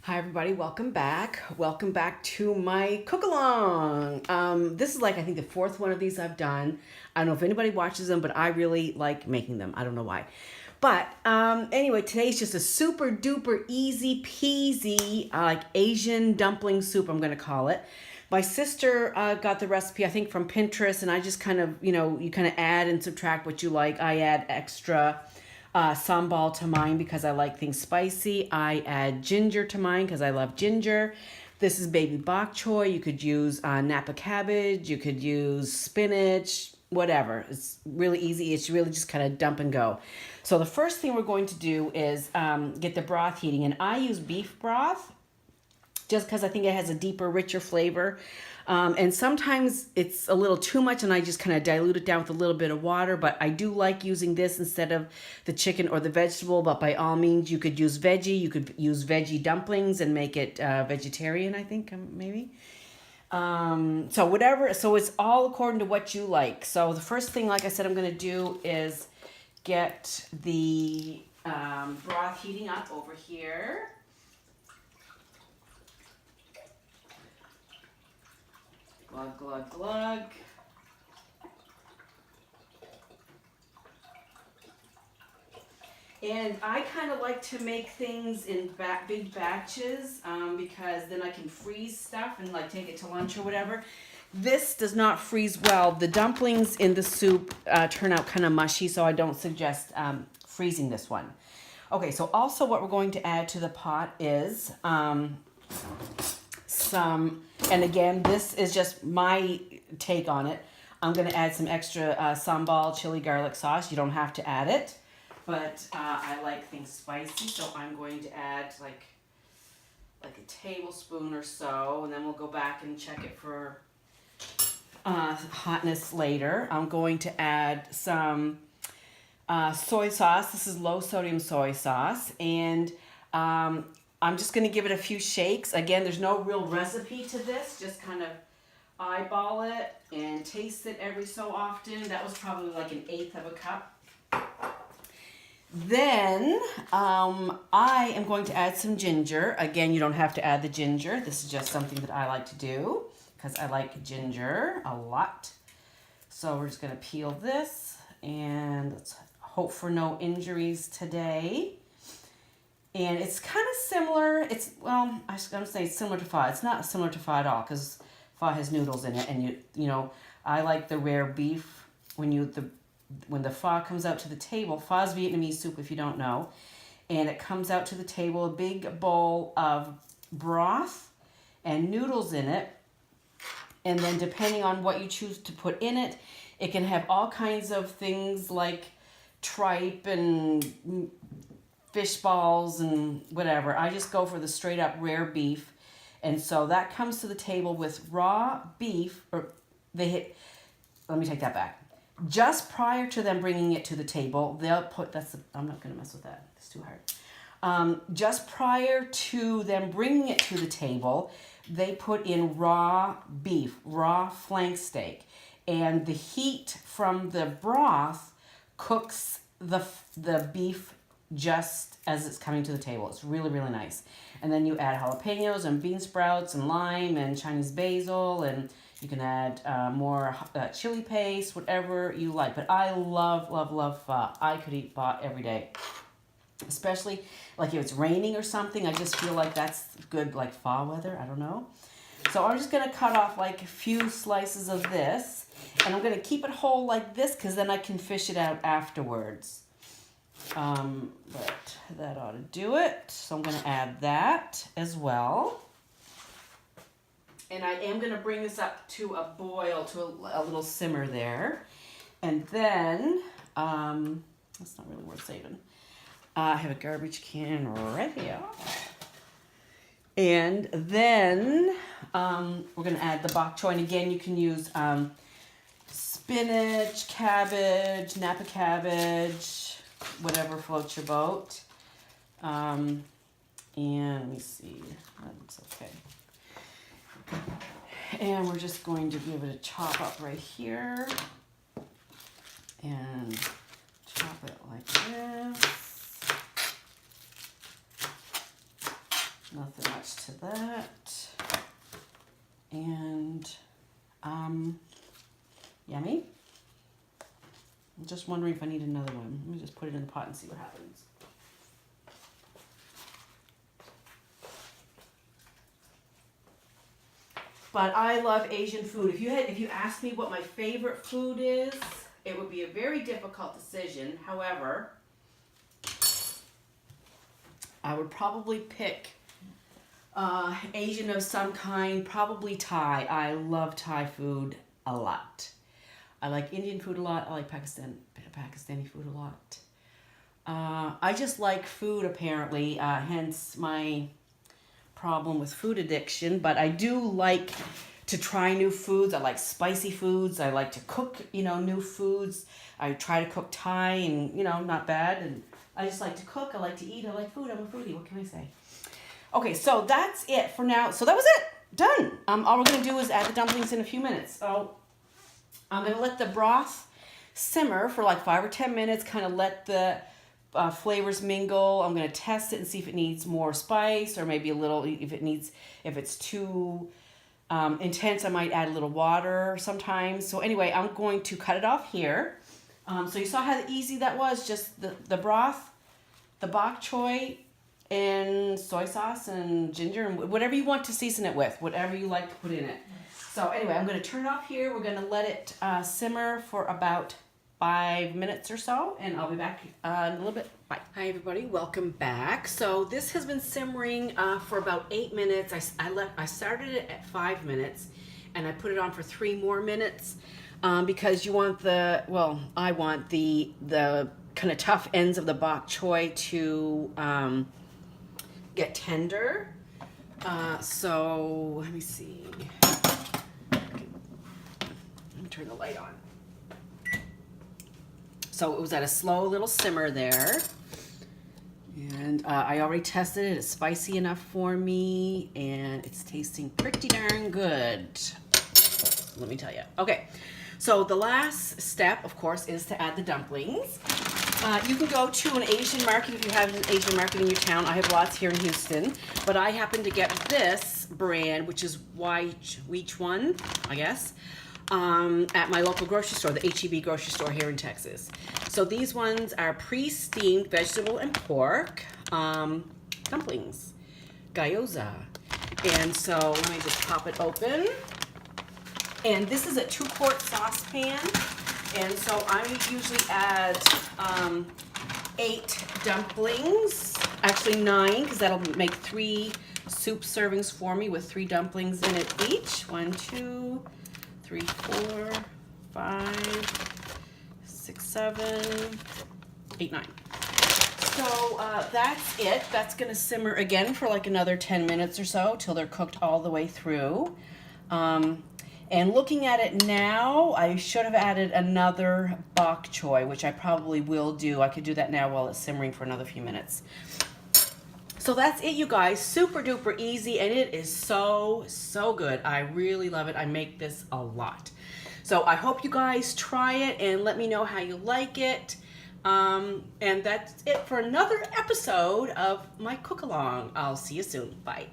Hi everybody, welcome back. Welcome back to my cook along. This is like I think the fourth one of these I've done. I don't know if anybody watches them, but I really like making them. I don't know why. But anyway, today's just a super duper easy peasy like Asian dumpling soup, I'm gonna call it. My sister got the recipe, I think, from Pinterest, and I just kind of, you kind of add and subtract what you like. I add extra sambal to mine because I like things spicy. I add ginger to mine because I love ginger. This is baby bok choy. You could use Napa cabbage. You could use spinach, whatever. It's really easy. It's really just kind of dump and go. So the first thing we're going to do is get the broth heating. And I use beef broth just because I think it has a deeper, richer flavor. And sometimes it's a little too much and I just kind of dilute it down with a little bit of water, but I do like using this instead of the chicken or the vegetable, but by all means you could use veggie, you could use veggie dumplings and make it vegetarian, I think, maybe. So whatever, so it's all according to what you like. So the first thing, like I said, I'm going to do is get the broth heating up over here. Glug, glug, glug. And I kind of like to make things in big batches because then I can freeze stuff and like take it to lunch or whatever. This does not freeze well. The dumplings in the soup turn out kind of mushy, so I don't suggest freezing this one. Okay, so also what we're going to add to the pot is some, and again, this is just my take on it. I'm going to add some extra sambal chili garlic sauce. You don't have to add it, but I like things spicy, so I'm going to add like a tablespoon or so, and then we'll go back and check it for hotness later. I'm going to add some soy sauce. This is low sodium soy sauce, and I'm just going to give it a few shakes. Again, there's no real recipe to this. Just kind of eyeball it and taste it every so often. That was probably like 1/8 of a cup. Then I am going to add some ginger. Again, you don't have to add the ginger. This is just something that I like to do because I like ginger a lot. So we're just going to peel this and let's hope for no injuries today. And it's kind of similar. It's, well, I was going to say it's similar to pho. It's not similar to pho at all because pho has noodles in it. And you know, I like the rare beef. When the pho comes out to the table, pho is Vietnamese soup if you don't know. And it comes out to the table, a big bowl of broth and noodles in it. And then depending on what you choose to put in it, it can have all kinds of things like tripe and fish balls and whatever. I just go for the straight up rare beef. And so that comes to the table with raw beef, or let me take that back. Just prior to them bringing it to the table, they'll put, I'm not going to mess with that. It's too hard. Just prior to them bringing it to the table, they put in raw beef, raw flank steak. And the heat from the broth cooks the beef just as it's coming to the table. It's really, really nice. And then you add jalapenos and bean sprouts and lime and Chinese basil, and you can add more chili paste, whatever you like. But I love, love, love pho. I could eat pho every day. Especially like if it's raining or something, I just feel like that's good, like pho weather. I don't know. So I'm just going to cut off like a few slices of this, and I'm going to keep it whole like this because then I can fish it out afterwards. But that ought to do it. So I'm going to add that as well. And I am going to bring this up to a boil, to a little simmer there. And then, that's not really worth saving. I have a garbage can right here. And then we're going to add the bok choy. And again, you can use spinach, cabbage, Napa cabbage, whatever floats your boat. And let me see, that looks okay. And we're just going to give it a chop up right here. And chop it like this. Nothing much to that. And, yummy. I'm just wondering if I need another one. Let me just put it in the pot and see what happens. But I love Asian food. If you asked me what my favorite food is, it would be a very difficult decision. However, I would probably pick Asian of some kind, probably Thai. I love Thai food a lot. I like Indian food a lot. I like Pakistani food a lot. I just like food apparently, hence my problem with food addiction, but I do like to try new foods. I like spicy foods. I like to cook, new foods. I try to cook Thai and, not bad. And I just like to cook. I like to eat. I like food. I'm a foodie. What can I say? Okay, so that's it for now. So that was it. Done. All we're going to do is add the dumplings in a few minutes. So I'm going to let the broth simmer for like 5 or 10 minutes, kind of let the flavors mingle. I'm going to test it and see if it needs more spice or maybe a little, if it's too intense, I might add a little water sometimes. So anyway, I'm going to cut it off here. So you saw how easy that was, just the broth, the bok choy, and soy sauce and ginger and whatever you want to season it with, whatever you like to put in it. So anyway, I'm going to turn it off here. We're going to let it simmer for about 5 minutes or so, and I'll be back in a little bit. Bye. Hi everybody, welcome back. So this has been simmering for about 8 minutes. I started it at 5 minutes, and I put it on for 3 more minutes because you want I want the kind of tough ends of the bok choy to get tender. So let me see. Let me turn the light on. So it was at a slow little simmer there. And I already tested it. It's spicy enough for me. And it's tasting pretty darn good. Let me tell you. Okay. So the last step, of course, is to add the dumplings. You can go to an Asian market if you have an Asian market in your town. I have lots here in Houston. But I happen to get this brand, which is Which One, I guess. At my local grocery store, the H-E-B grocery store here in Texas. So these ones are pre-steamed vegetable and pork dumplings, gyoza. And so let me just pop it open. And this is a 2-quart saucepan. And so I usually add 8 dumplings, actually 9, because that'll make 3 soup servings for me with 3 dumplings in it each. 1, 2, 3, 4, 5, 6, 7, 8, 9. So that's it. That's going to simmer again for like another 10 minutes or so till they're cooked all the way through. And looking at it now, I should have added another bok choy, which I probably will do. I could do that now while it's simmering for another few minutes. So that's it, you guys. Super duper easy, and it is so, so good. I really love it. I make this a lot. So I hope you guys try it and let me know how you like it. And that's it for another episode of my cook along. I'll see you soon. Bye.